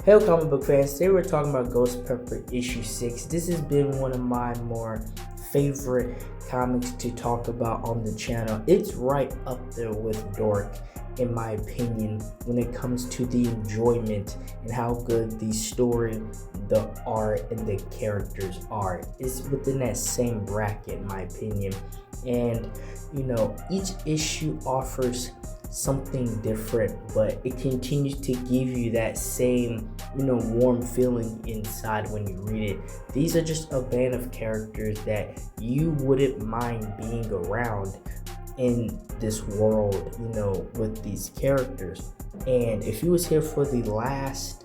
Hey comic book fans, today we're talking about Ghost Pepper issue 6. This has been one of my more favorite comics to talk about on the channel. It's right up there with Dork in my opinion when it comes to the enjoyment and how good the story, the art, and the characters are. It's within that same bracket in my opinion. And each issue offers something different, but it continues to give you that same warm feeling inside when you read it. These are just a band of characters that you wouldn't mind being around in this world, with these characters. And if you was here for the last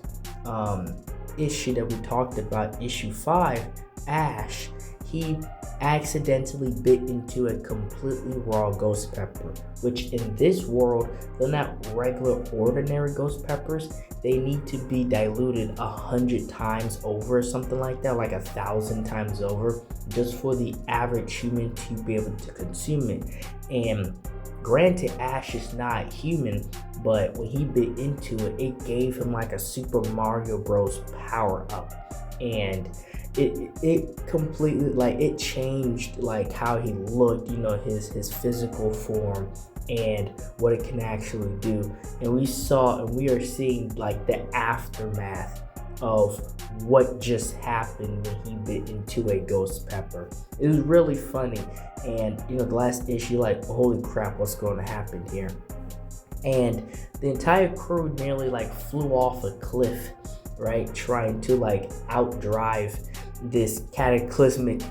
issue that we talked about, issue 5, Ash, he accidentally bit into a completely raw ghost pepper, which in this world, they're not regular ordinary ghost peppers. They need to be diluted 100 times over or something like that, like 1,000 times over, just for the average human to be able to consume it. And granted, Ash is not human, but when he bit into it, it gave him like a Super Mario Bros. Power up. And it completely, it changed how he looked, his physical form and what it can actually do. And we are seeing the aftermath of what just happened when he bit into a ghost pepper. It was really funny. And the last issue, holy crap, what's going to happen here? And the entire crew nearly flew off a cliff, right, trying to outdrive this cataclysmic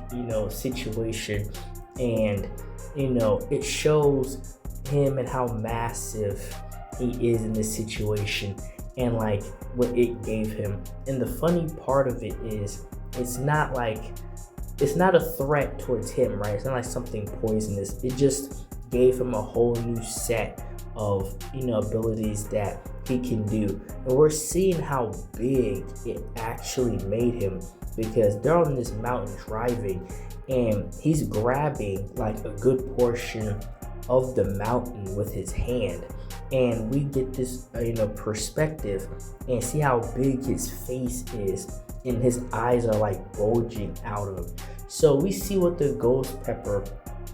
situation. And it shows him and how massive he is in this situation and what it gave him. And the funny part of it is it's not a threat towards him, right? It's not like something poisonous. It just gave him a whole new set of abilities that he can do. And we're seeing how big it actually made him, because they're on this mountain driving and he's grabbing a good portion of the mountain with his hand. And we get this perspective and see how big his face is, and his eyes are bulging out of. So we see what the ghost pepper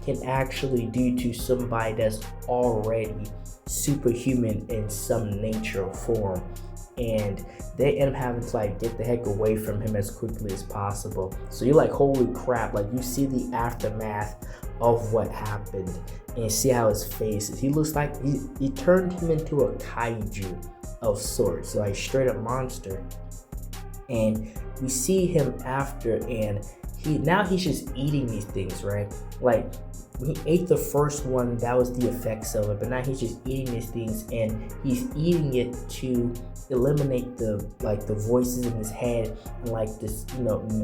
can actually do to somebody that's already superhuman in some nature or form. And they end up having to get the heck away from him as quickly as possible. So you're holy crap, you see the aftermath of what happened and see how his face is. He looks like he turned him into a kaiju of sorts, straight up monster. And we see him after, and he's just eating these things, right? When he ate the first one, that was the effects of it, but now he's just eating these things, and he's eating it to eliminate the voices in his head and this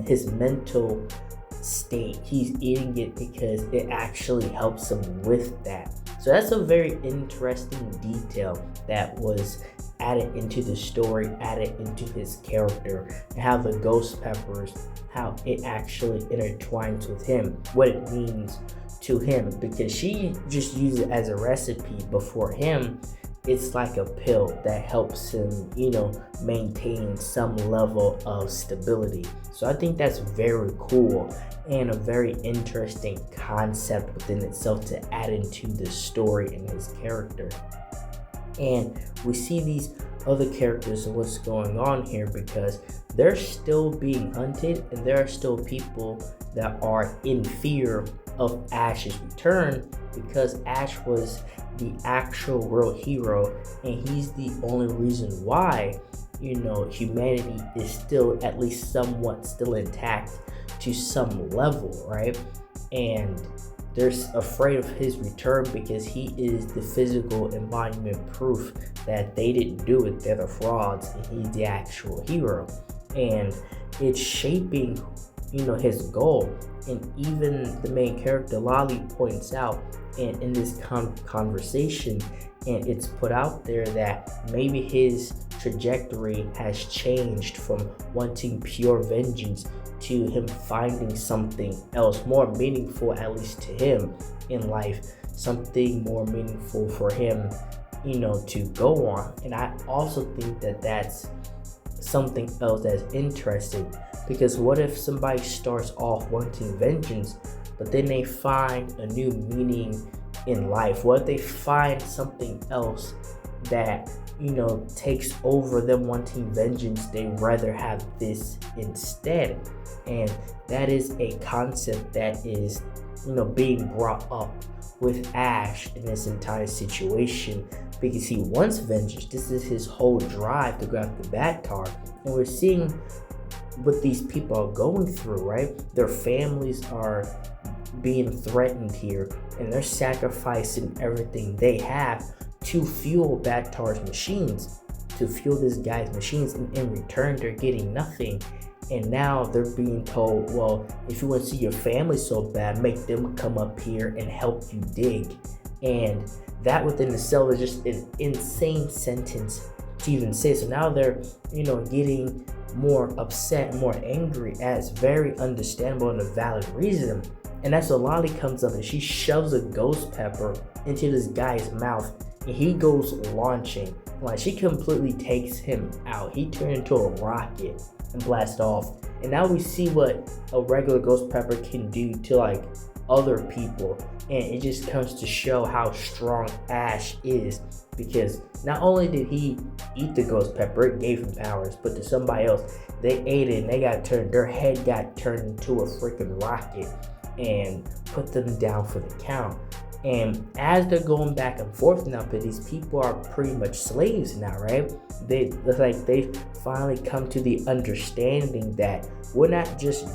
his mental state. He's eating it because it actually helps him with that. So that's a very interesting detail that was added into the story, added into his character, and how the ghost peppers, how it actually intertwines with him, what it means to him, because she just used it as a recipe, but for him it's like a pill that helps him maintain some level of stability. So I think that's very cool and a very interesting concept within itself to add into the story and his character. And we see these other characters and what's going on here, because they're still being hunted and there are still people that are in fear of Ash's return, because Ash was the actual real hero, and he's the only reason why humanity is still at least somewhat still intact to some level, right? And they're afraid of his return because he is the physical embodiment proof that they didn't do it, they're the frauds, and he's the actual hero. And it's shaping his goal. And even the main character Lolly points out, and in this conversation, and it's put out there that maybe his trajectory has changed from wanting pure vengeance to him finding something else more meaningful, at least to him in life, something more meaningful for him to go on. And I also think that that's something else that's interesting. Because what if somebody starts off wanting vengeance, but then they find a new meaning in life? What if they find something else that, takes over them wanting vengeance? They rather have this instead. And that is a concept that is, being brought up with Ash in this entire situation, because he wants vengeance. This is his whole drive to grab the Bactar. And we're seeing what these people are going through, right? Their families are being threatened here, and they're sacrificing everything they have to fuel Bactar's machines, to fuel this guy's machines, and in return they're getting nothing. And now they're being told, well, if you want to see your family so bad, make them come up here and help you dig. And that within itself is just an insane sentence to even say. So now they're, getting more upset, more angry, as very understandable and a valid reason. And that's when Lolly comes up and she shoves a ghost pepper into this guy's mouth, and he goes launching. Like, she completely takes him out. He turned into a rocket and blast off. And now we see what a regular ghost pepper can do to like other people, and it just comes to show how strong Ash is, because not only did he eat the ghost pepper, it gave him powers, but to somebody else, they ate it and their head got turned into a freaking rocket and put them down for the count. And as they're going back and forth now, but these people are pretty much slaves now, right? They've finally come to the understanding that we're not just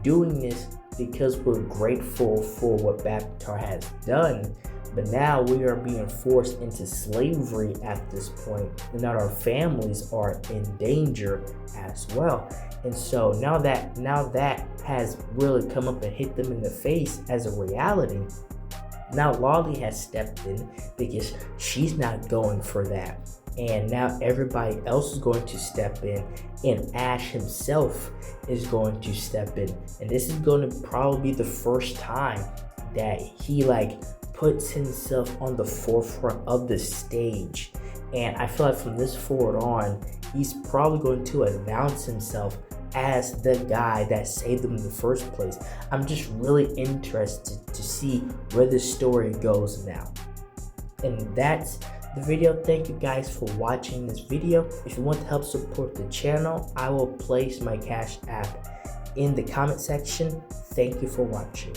doing this because we're grateful for what Bactar has done, but now we are being forced into slavery at this point, and that our families are in danger as well. And so now that has really come up and hit them in the face as a reality. Now Lolly has stepped in because she's not going for that. And now everybody else is going to step in, and Ash himself is going to step in. And this is going to probably be the first time that he puts himself on the forefront of the stage. And I feel like from this forward on, he's probably going to announce himself as the guy that saved them in the first place. I'm just really interested to see where this story goes now. And that's the video. Thank you guys for watching this video. If you want to help support the channel, I will place my Cash App in the comment section. Thank you for watching.